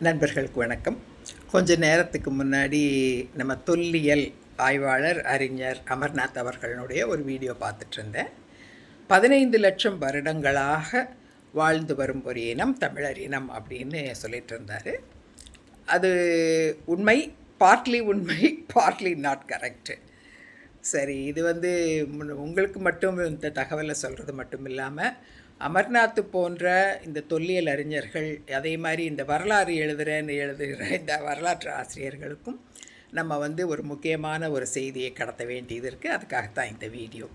நண்பர்களுக்கு வணக்கம். கொஞ்ச நேரத்துக்கு முன்னாடி நம்ம தொல்லியல் ஆய்வாளர் அறிஞர் அமர்நாத் அவர்களுடைய ஒரு வீடியோ பார்த்துட்ருந்தேன். 15 லட்சம் வருடங்களாக வாழ்ந்து வரும் ஒரு இனம் தமிழர் இனம் அப்படின்னு சொல்லிட்டு இருந்தார். அது உண்மை, பார்ட்லி உண்மை, பார்ட்லி நாட் கரெக்டு. சரி, இது உங்களுக்கு மட்டும் இந்த தகவலை சொல்கிறது மட்டும் இல்லாமல் அமர்நாத் போன்ற இந்த தொல்லியல் அறிஞர்கள், அதே மாதிரி இந்த வரலாறு எழுதுகிற இந்த வரலாற்று ஆசிரியர்களுக்கும் நம்ம ஒரு முக்கியமான ஒரு செய்தியை கடத்த வேண்டியது இருக்குது. அதுக்காகத்தான் இந்த வீடியோ.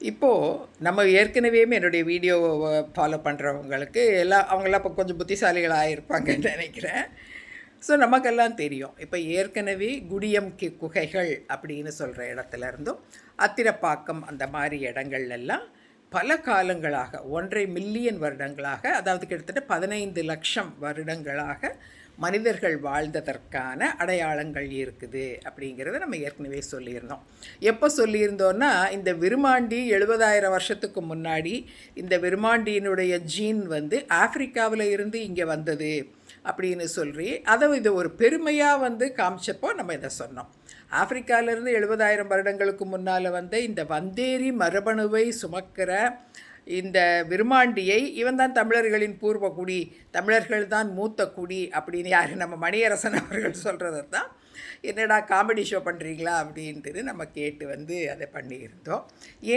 இப்போது நம்ம ஏற்கனவே என்னுடைய வீடியோவை ஃபாலோ பண்ணுறவங்களுக்கு அவங்களாம் இப்போ கொஞ்சம் புத்திசாலிகளாக இருப்பாங்கன்னு நினைக்கிறேன். ஸோ நமக்கெல்லாம் தெரியும், இப்போ ஏற்கனவே குடியம் குகைகள் அப்படின்னு சொல்கிற இடத்துலேருந்தும் அத்திரப்பாக்கம் அந்த மாதிரி இடங்கள்லாம் பல காலங்களாக 1.5 மில்லியன் வருடங்களாக, அதாவது கிட்டத்தட்ட 15 லட்சம் வருடங்களாக மனிதர்கள் வாழ்ந்ததற்கான அடையாளங்கள் இருக்குது அப்படிங்கிறத நம்ம ஏற்கனவே சொல்லியிருந்தோம். எப்போ சொல்லியிருந்தோன்னா, இந்த விருமாண்டி 70,000 வருஷத்துக்கு முன்னாடி இந்த விருமாண்டியினுடைய ஜீன் ஆஃப்ரிக்காவில் இருந்து இங்கே வந்தது அப்படின்னு சொல்லி இதை ஒரு பெருமையாக காமிச்சப்போ நம்ம இதை சொன்னோம். ஆப்பிரிக்காவிலேருந்து 70,000 வருடங்களுக்கு முன்னால் இந்த வந்தேரி மரபணுவை சுமக்கிற இந்த விருமாண்டியை இவன் தான் தமிழர்களின் பூர்வ குடி, தமிழர்கள் தான் மூத்த குடி அப்படின்னு யார் நம்ம மணியரசன் அவர்கள் சொல்கிறத தான் என்னடா காமெடி ஷோ பண்ணுறீங்களா அப்படின்ட்டு நம்ம கேட்டு அதை பண்ணியிருந்தோம்.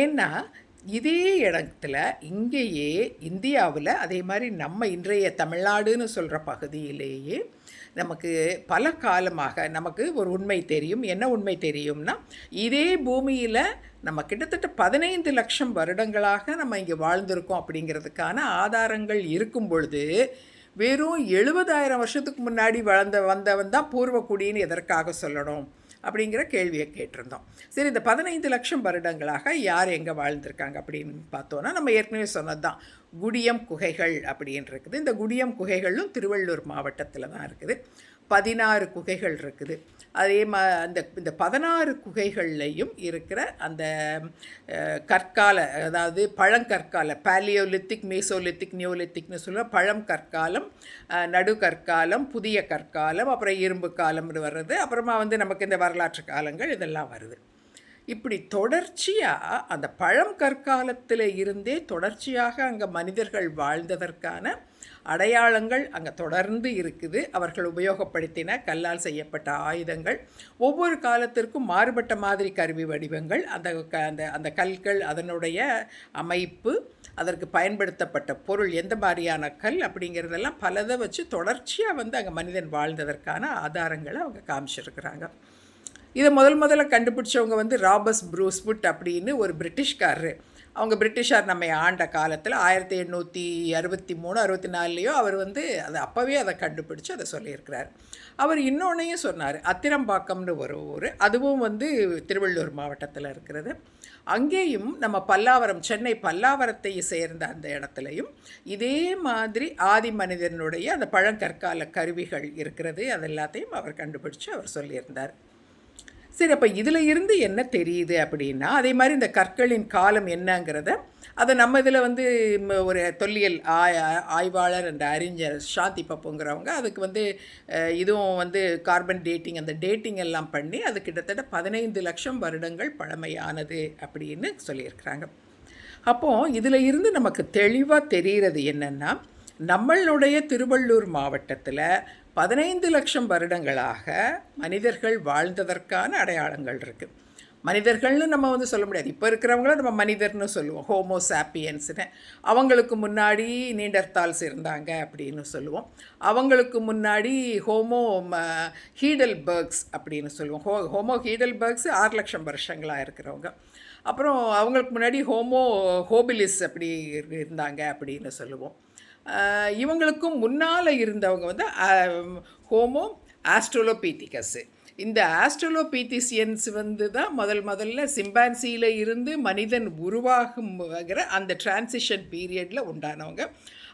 ஏன்னா இதே இடத்துல இங்கேயே இந்தியாவில் அதே மாதிரி நம்ம இன்றைய தமிழ்நாடுன்னு சொல்கிற பகுதியிலேயே நமக்கு பல காலமாக நமக்கு ஒரு உண்மை தெரியும். என்ன உண்மை தெரியும்னா, இதே பூமியில் நம்ம கிட்டத்தட்ட 15 லட்சம் வருடங்களாக நம்ம இங்கே வாழ்ந்திருக்கோம் அப்படிங்கிறதுக்கான ஆதாரங்கள் இருக்கும் பொழுது, வெறும் 70,000 வருஷத்துக்கு முன்னாடி வந்தவன் தான் பூர்வக்குடின்னு எதற்காக சொல்லணும் அப்படிங்கிற கேள்வியை கேட்டிருந்தோம். சரி, இந்த 15 லட்சம் வருடங்களாக யார் எங்கே வாழ்ந்திருக்காங்க அப்படின்னு பார்த்தோன்னா, நம்ம ஏற்கனவே சொன்னது தான் குடியம் குகைகள் அப்படின்னு இருக்குது. இந்த குடியம் குகைகளும் திருவள்ளூர் மாவட்டத்தில் தான் இருக்குது. 16 குகைகள் இருக்குது. அதே இந்த 16 குகைகள்லையும் இருக்கிற அந்த கற்கால, அதாவது பழங்கற்கால, பேலியோலித்திக், மீசோலித்திக், நியோலித்திக்னு சொல்ல பழங்கற்காலம், நடுக்கற்காலம், புதிய கற்காலம், அப்புறம் இரும்பு காலம்னு வர்றது, அப்புறமா நமக்கு இந்த வரலாற்று காலங்கள் இதெல்லாம் வருது. இப்படி தொடர்ச்சியாக அந்த பழங்கற்காலத்தில் இருந்தே தொடர்ச்சியாக அங்கே மனிதர்கள் வாழ்ந்ததற்கான அடையாளங்கள் அங்கே தொடர்ந்து இருக்குது. அவர்கள் உபயோகப்படுத்தின கல்லால் செய்யப்பட்ட ஆயுதங்கள், ஒவ்வொரு காலத்திற்கும் மாறுபட்ட மாதிரி கருவி வடிவங்கள், அந்த கற்கள், அதனுடைய அமைப்பு, அதற்கு பயன்படுத்தப்பட்ட பொருள், எந்த மாதிரியான கல் அப்படிங்கிறதெல்லாம் பலதை வச்சு தொடர்ச்சியாக அங்கே மனிதன் வாழ்ந்ததற்கான ஆதாரங்களை அவங்க காமிச்சிருக்கிறாங்க. இதை முதல்ல கண்டுபிடிச்சவங்க ராபர்ட் ப்ரூஸ்வுட் அப்படின்னு ஒரு பிரிட்டிஷ்காரரு. அவங்க பிரிட்டிஷார் நம்ம ஆண்ட காலத்தில் 1863-64 அவர் அதை அப்போவே அதை கண்டுபிடிச்சி அதை சொல்லியிருக்கிறார். அவர் இன்னொன்னையும் சொன்னார். அத்திரம்பாக்கம்னு ஒரு ஊர், அதுவும் திருவள்ளூர் மாவட்டத்தில் இருக்கிறது. அங்கேயும் நம்ம பல்லாவரம், சென்னை பல்லாவரத்தை சேர்ந்த அந்த இடத்துலையும் இதே மாதிரி ஆதி மனிதனுடைய அந்த பழங்கற்கால கருவிகள் இருக்கிறது. அது எல்லாத்தையும் அவர் கண்டுபிடிச்சி அவர் சொல்லியிருந்தார். சரி, அப்போ இதில் இருந்து என்ன தெரியுது அப்படின்னா, அதே மாதிரி இந்த கற்களின் காலம் என்னங்கிறத அதை நம்ம இதில் ஒரு தொல்லியல் ஆய்வாளர் அந்த அறிஞர் சாந்தி பப்புங்கிறவங்க அதுக்கு இதுவும் கார்பன் டேட்டிங், அந்த டேட்டிங் எல்லாம் பண்ணி அது கிட்டத்தட்ட 15 லட்சம் வருடங்கள் பழமையானது அப்படின்னு சொல்லியிருக்கிறாங்க. அப்போது இதில் இருந்து நமக்கு தெளிவாக தெரிகிறது என்னென்னா, நம்மளுடைய திருவள்ளூர் மாவட்டத்தில் 15 லட்சம் வருடங்களாக மனிதர்கள் வாழ்ந்ததற்கான அடையாளங்கள் இருக்குது. மனிதர்கள்னு நம்ம சொல்ல முடியாது. இப்போ இருக்கிறவங்கள நம்ம மனிதர்னு சொல்லுவோம், ஹோமோசாப்பியன்ஸ்னு. அவங்களுக்கு முன்னாடி நீண்டர்தால்ஸ் இருந்தாங்க அப்படின்னு சொல்லுவோம். அவங்களுக்கு முன்னாடி ஹோமோ ஹீடல்பர்க்ஸ் அப்படின்னு சொல்லுவோம். ஹோமோ ஹீடல்பர்க்ஸ் 6 லட்சம் வருஷங்களாக இருக்கிறவங்க. அப்புறம் அவங்களுக்கு முன்னாடி ஹோமோ ஹோபிலிஸ் அப்படி இருந்தாங்க அப்படின்னு சொல்லுவோம். இவங்களுக்கும் முன்னால் இருந்தவங்க ஹோமோ ஆஸ்ட்ரோலோபீத்திகஸ். இந்த ஆஸ்ட்ரோலோபீத்திசியன்ஸ் தான் முதல்ல சிம்பான்சியில் இருந்து மனிதன் உருவாகுங்கிற அந்த டிரான்சிஷன் பீரியடில் உண்டானவங்க.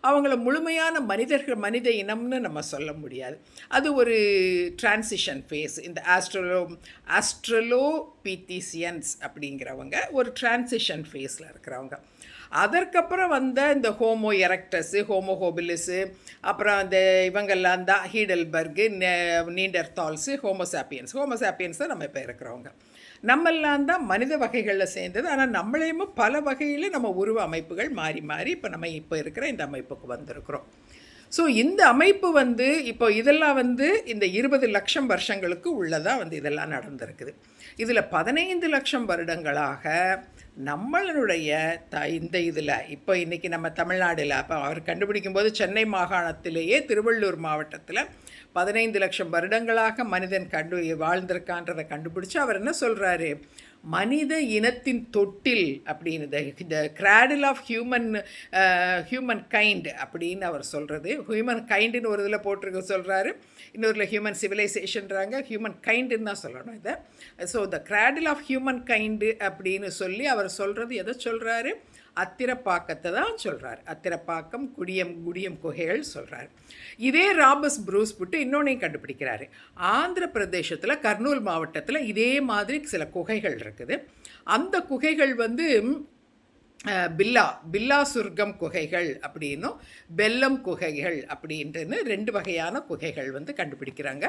அவங்கள முழுமையான மனித இனம்னு நம்ம சொல்ல முடியாது. அது ஒரு டிரான்சிஷன் ஃபேஸ். இந்த ஆஸ்ட்ரலோபீத்திசியன்ஸ் அப்படிங்கிறவங்க ஒரு டிரான்சிஷன் ஃபேஸில் இருக்கிறவங்க. அதற்கப்புறம் வந்த இந்த ஹோமோ எரக்டஸு, ஹோமோ ஹோபிலிஸு, அப்புறம் அந்த இவங்கெல்லாம் தான் ஹீடல்பர்கு, நீண்டர்தால்ஸு, ஹோமோசாப்பியன்ஸ் தான் நம்ம இப்போ இருக்கிறவங்க. நம்மெல்லாம் தான் மனித வகைகளில் சேர்ந்தது. ஆனால் நம்மளையும் பல வகையில் நம்ம உருவ அமைப்புகள் மாறி மாறி இப்போ இருக்கிற இந்த அமைப்புக்கு வந்திருக்கிறோம். ஸோ இந்த அமைப்பு இப்போ இதெல்லாம் இந்த 20 லட்சம் வருஷங்களுக்கு உள்ளதாக இதெல்லாம் நடந்திருக்குது. இதில் 15 லட்சம் வருடங்களாக நம்மளுடைய இந்த இதில் இப்போ இன்றைக்கி நம்ம தமிழ்நாடில் அப்போ அவர் கண்டுபிடிக்கும்போது சென்னை மாகாணத்திலேயே திருவள்ளூர் மாவட்டத்தில் 15 லட்சம் வருடங்களாக மனிதன் வாழ்ந்திருக்கான்றதை கண்டுபிடிச்சி அவர் என்ன சொல்கிறாரு, மனித இனத்தின் தொட்டில் அப்படின்னு த கிராடில் ஆஃப் ஹியூமன் கைண்ட் அப்படின்னு அவர் சொல்கிறது. ஹியூமன் கைண்டுன்னு ஒரு இதில் போட்டிருக்க சொல்கிறாரு, இன்னொருல ஹியூமன் சிவிலைசேஷன்றாங்க, ஹியூமன் கைண்டுன்னு தான் சொல்லணும் இதை. So the cradle of humankind அப்படின்னு சொல்லி அவர் சொல்கிறது எதை சொல்கிறாரு, அத்திரப்பாக்கத்தை தான் சொல்கிறார். அத்திரப்பாக்கம், குடியம் குகைகள் சொல்கிறார். இதே ராபர்ட் ப்ரூஸ் புட்டு இன்னொன்னையும் கண்டுபிடிக்கிறாரு. ஆந்திர பிரதேசத்தில் கர்னூல் மாவட்டத்தில் இதே மாதிரி சில குகைகள் இருக்குது. அந்த குகைகள் பில்லா சுர்க்கம் குகைகள் அப்படின்னும் பெல்லம் குகைகள் அப்படின்ட்டுன்னு 2 வகையான குகைகள் கண்டுபிடிக்கிறாங்க.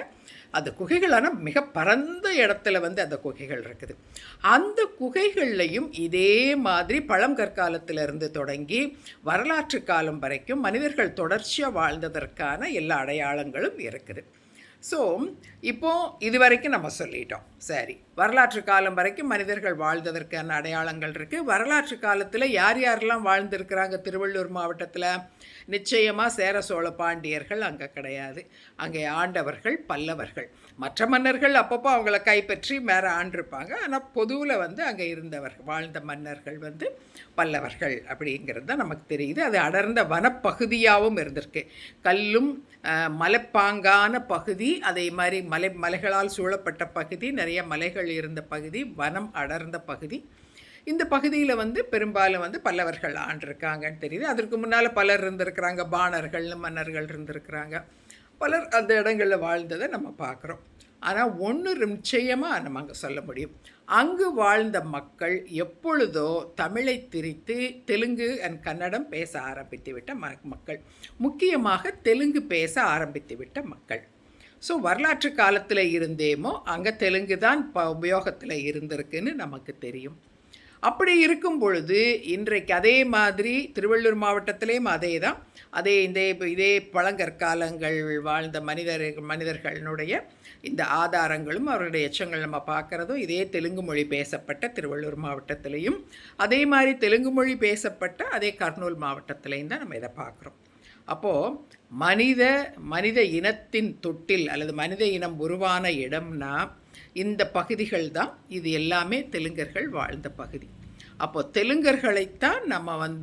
அந்த குகைகளான மிக பரந்த இடத்துல அந்த குகைகள் இருக்குது. அந்த குகைகள்லையும் இதே மாதிரி பழங்கற்காலத்திலிருந்து தொடங்கி வரலாற்று காலம் வரைக்கும் மனிதர்கள் தொடர்ச்சியாக வாழ்ந்ததற்கான எல்லா அடையாளங்களும் இருக்குது. ஸோ இப்போது இது வரைக்கும் நம்ம சொல்லிட்டோம். சரி, வரலாற்று காலம் வரைக்கும் மனிதர்கள் வாழ்ந்ததற்கான அடையாளங்கள் இருக்குது. வரலாற்று காலத்தில் யார் யாரெல்லாம் வாழ்ந்திருக்கிறாங்க திருவள்ளூர் மாவட்டத்தில்? நிச்சயமாக சேர சோழ பாண்டியர்கள் அங்கே கிடையாது. அங்கே ஆண்டவர்கள் பல்லவர்கள். மற்ற மன்னர்கள் அப்பப்போ அவங்கள கைப்பற்றி மேலே ஆண்டிருப்பாங்க. ஆனால் பொதுவில் அங்கே வாழ்ந்த மன்னர்கள் பல்லவர்கள் அப்படிங்கிறது தான் நமக்கு தெரியுது. அது அடர்ந்த வனப்பகுதியாகவும் இருந்திருக்கு. கல்லும் மலைப்பாங்கான பகுதி, அதே மாதிரி மலைகளால் சூழப்பட்ட பகுதி, நிறைய மலைகள் இருந்த பகுதி, வனம் அடர்ந்த பகுதி. இந்த பகுதியில் பெரும்பாலும் பல்லவர்கள் ஆண்டிருக்காங்கன்னு தெரியுது. அதற்கு முன்னால் பலர் இருந்திருக்கிறாங்க, பாணர்கள்னு மன்னர்கள் இருந்திருக்கிறாங்க. பலர் அந்த இடங்களில் வாழ்ந்ததை நம்ம பார்க்குறோம். ஆனால் ஒன்று நிச்சயமாக நம்ம அங்கே சொல்ல முடியும், அங்கு வாழ்ந்த மக்கள் எப்பொழுதோ தமிழை திரித்து தெலுங்கு அண்ட் கன்னடம் பேச ஆரம்பித்து விட்ட மக்கள், முக்கியமாக தெலுங்கு பேச ஆரம்பித்து விட்ட மக்கள். ஸோ வரலாற்று காலத்தில் இருந்தேமோ அங்கே தெலுங்கு தான் உபயோகத்தில் இருந்திருக்குன்னு நமக்கு தெரியும். அப்படி இருக்கும் பொழுது இன்றைக்கு அதே மாதிரி திருவள்ளூர் மாவட்டத்திலேயும் இதே பழங்கற்காலங்கள் வாழ்ந்த மனிதர்களுடைய இந்த ஆதாரங்களும் அவருடைய எச்சங்கள் நம்ம பார்க்குறதும் இதே தெலுங்கு மொழி பேசப்பட்ட திருவள்ளூர் மாவட்டத்திலையும், அதே மாதிரி தெலுங்கு மொழி பேசப்பட்ட அதே கர்னூல் மாவட்டத்திலையும் தான் நம்ம இதை பார்க்குறோம். அப்போது மனித இனத்தின் தொட்டில் அல்லது மனித இனம் உருவான இடம்னா இந்த பகுதிகள் தான். இது எல்லாமே தெலுங்கர்கள் வாழ்ந்த பகுதி. அப்போது தெலுங்கர்களைத்தான் நம்ம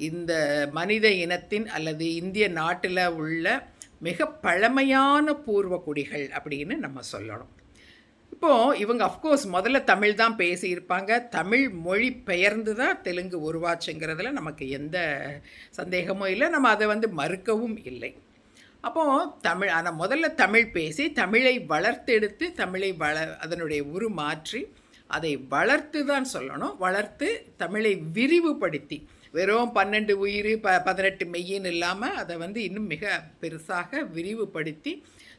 இந்த மனித இனத்தின் அல்லது இந்திய நாட்டில் உள்ள மிக பழமையான பூர்வ குடிகள் அப்படின்னு நம்ம சொல்லணும். இப்போது இவங்க அஃப்கோர்ஸ் முதல்ல தமிழ் தான் பேசியிருப்பாங்க. தமிழ் மொழி பெயர்ந்து தான் தெலுங்கு உருவாச்சுங்கிறதுல நமக்கு எந்த சந்தேகமும் இல்லை, நம்ம அதை மறுக்கவும் இல்லை. அப்போது ஆனால் முதல்ல தமிழ் பேசி தமிழை வளர்த்தெடுத்து அதனுடைய மாற்றி அதை வளர்த்து தான் சொல்லணும். வளர்த்து தமிழை விரிவுபடுத்தி வெறும் 12 உயிர் 18 மெய்யின்னு இல்லாமல் அதை இன்னும் மிக பெருசாக விரிவுபடுத்தி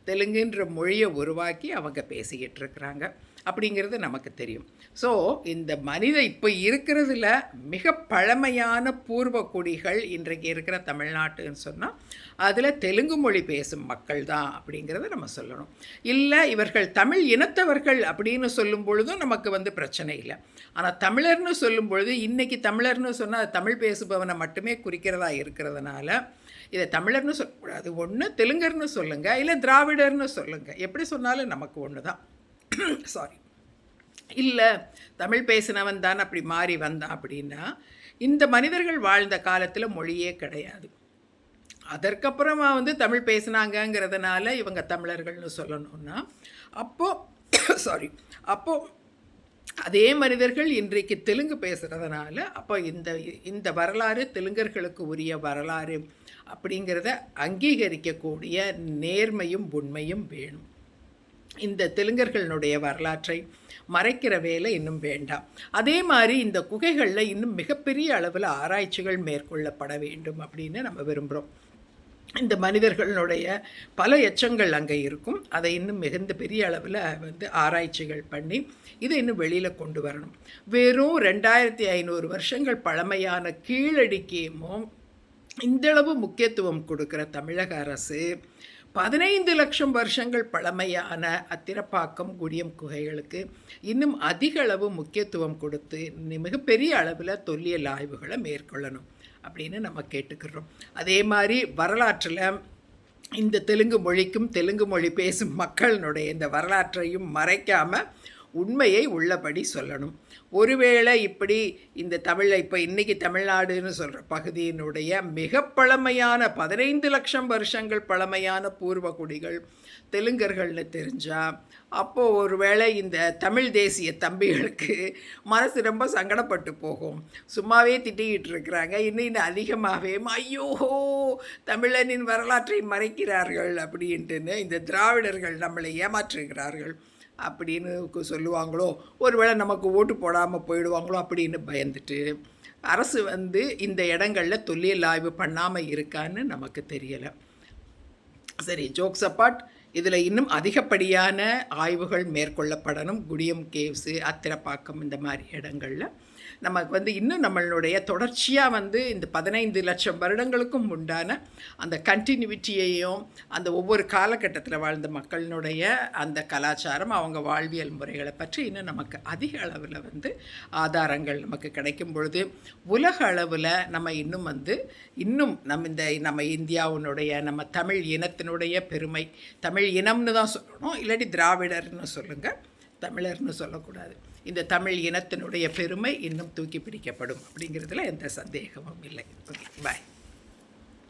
தெலுங்குன்ற மொழியை உருவாக்கி அவங்க பேசிக்கிட்டு இருக்கிறாங்க அப்படிங்கிறது நமக்கு தெரியும். ஸோ இந்த இப்போ இருக்கிறதுல மிக பழமையான பூர்வ குடிகள் இன்றைக்கு இருக்கிற தமிழ்நாட்டுன்னு சொன்னால் அதில் தெலுங்கு மொழி பேசும் மக்கள் தான் அப்படிங்கிறத நம்ம சொல்லணும். இல்லை இவர்கள் தமிழ் இனத்தவர்கள் அப்படின்னு சொல்லும் பொழுதும் நமக்கு பிரச்சனை இல்லை. ஆனால் தமிழர்னு சொல்லும் பொழுது இன்றைக்கி தமிழர்னு சொன்னால் தமிழ் பேசுபவனை மட்டுமே குறிக்கிறதா இருக்கிறதுனால இதை தமிழர்னு சொல்லக்கூடாது. ஒன்று தெலுங்கர்னு சொல்லுங்கள், இல்லை திராவிடர்னு சொல்லுங்கள், எப்படி சொன்னாலும் நமக்கு ஒன்று தான். சாரி, இல்லை தமிழ் பேசினவன் தான் அப்படி மாறி வந்தான் அப்படின்னா இந்த மனிதர்கள் வாழ்ந்த காலத்தில் மொழியே கிடையாது. அதற்கப்புறமா தமிழ் பேசினாங்கங்கிறதுனால இவங்க தமிழர்கள்னு சொல்லணும்னா அப்போது அதே மனிதர்கள் இன்றைக்கு தெலுங்கு பேசுகிறதுனால அப்போ இந்த வரலாறு தெலுங்கர்களுக்கு உரிய வரலாறு அப்படிங்கிறத அங்கீகரிக்கக்கூடிய நேர்மையும் உண்மையும் வேணும். இந்த தெலுங்கர்களுடைய வரலாற்றை மறைக்கிற வேலை இன்னும் வேண்டாம். அதே மாதிரி இந்த குகைகளில் இன்னும் மிகப்பெரிய அளவில் ஆராய்ச்சிகள் மேற்கொள்ளப்பட வேண்டும் அப்படின்னு நம்ம விரும்புகிறோம். இந்த மனிதர்களுடைய பல எச்சங்கள் அங்கே இருக்கும். அதை இன்னும் மிகுந்த பெரிய அளவில் ஆராய்ச்சிகள் பண்ணி இதை இன்னும் வெளியில் கொண்டு வரணும். வெறும் 2500 வருஷங்கள் பழமையான கீழடிக்கேமும் இந்தளவு முக்கியத்துவம் கொடுக்குற தமிழக அரசு 15 லட்சம் வருஷங்கள் பழமையான அத்திரப்பாக்கம் குடியம் குகைகளுக்கு இன்னும் அதிக அளவு முக்கியத்துவம் கொடுத்து மிகப்பெரிய அளவில் தொல்லியல் ஆய்வுகளை மேற்கொள்ளணும் அப்படின்னு நம்ம கேட்டுக்கிறோம். அதே மாதிரி வரலாற்றில் இந்த தெலுங்கு மொழிக்கும் தெலுங்கு மொழி பேசும் மக்களினுடைய இந்த வரலாற்றையும் மறைக்காமல் உண்மையை உள்ளபடி சொல்லணும். ஒருவேளை இப்படி இந்த தமிழை இப்போ இன்றைக்கி தமிழ்நாடுன்னு சொல்கிற பகுதியினுடைய மிக பழமையான 15 லட்சம் வருஷங்கள் பழமையான பூர்வகுடிகள் தெலுங்கர்கள்னு தெரிஞ்சால் அப்போது ஒருவேளை இந்த தமிழ் தேசிய தம்பிகளுக்கு மனசு ரொம்ப சங்கடப்பட்டு போகும். சும்மாவே திட்டிக்கிட்டு இருக்கிறாங்க, இன்னும் அதிகமாகவே ஐயோ தமிழனின் வரலாற்றை மறைக்கிறார்கள் அப்படின்ட்டுன்னு இந்த திராவிடர்கள் நம்மளை ஏமாற்றுகிறார்கள் அப்படின்னு சொல்லுவாங்களோ, ஒருவேளை நமக்கு ஓட்டு போடாமல் போயிடுவாங்களோ அப்படின்னு பயந்துட்டு அரசு இந்த இடங்களில் தொல்லியல் ஆய்வு பண்ணாமல் இருக்கான்னு நமக்கு தெரியலை. சரி, ஜோக்ஸ் அப்பார்ட், இதில் இன்னும் அதிகப்படியான ஆய்வுகள் மேற்கொள்ளப்படணும். குடியம் கேவ்ஸு, அத்திரப்பாக்கம் இந்த மாதிரி இடங்களில் நமக்கு இன்னும் நம்மளுடைய தொடர்ச்சியாக இந்த 15 லட்சம் வருடங்களுக்கும் உண்டான அந்த கண்டினியூட்டியையும் அந்த ஒவ்வொரு காலகட்டத்தில் வாழ்ந்த மக்களினுடைய அந்த கலாச்சாரம், அவங்க வாழ்வியல் முறைகளை பற்றி இன்னும் நமக்கு அதிக அளவில் ஆதாரங்கள் நமக்கு கிடைக்கும் பொழுது உலக அளவில் நம்ம இன்னும் நம்ம இந்தியாவினுடைய நம்ம தமிழ் இனத்தினுடைய பெருமை, தமிழ் இனம்னு தான் சொல்லணும், இல்லாட்டி திராவிடர்னு சொல்லுங்கள், தமிழர்னு சொல்லக்கூடாது, இந்த தமிழ் இனத்தினுடைய பெருமை இன்னும் தூக்கி பிடிக்கப்படும் அப்படிங்கிறதுல எந்த சந்தேகமும் இல்லை. ஓகே, பாய்.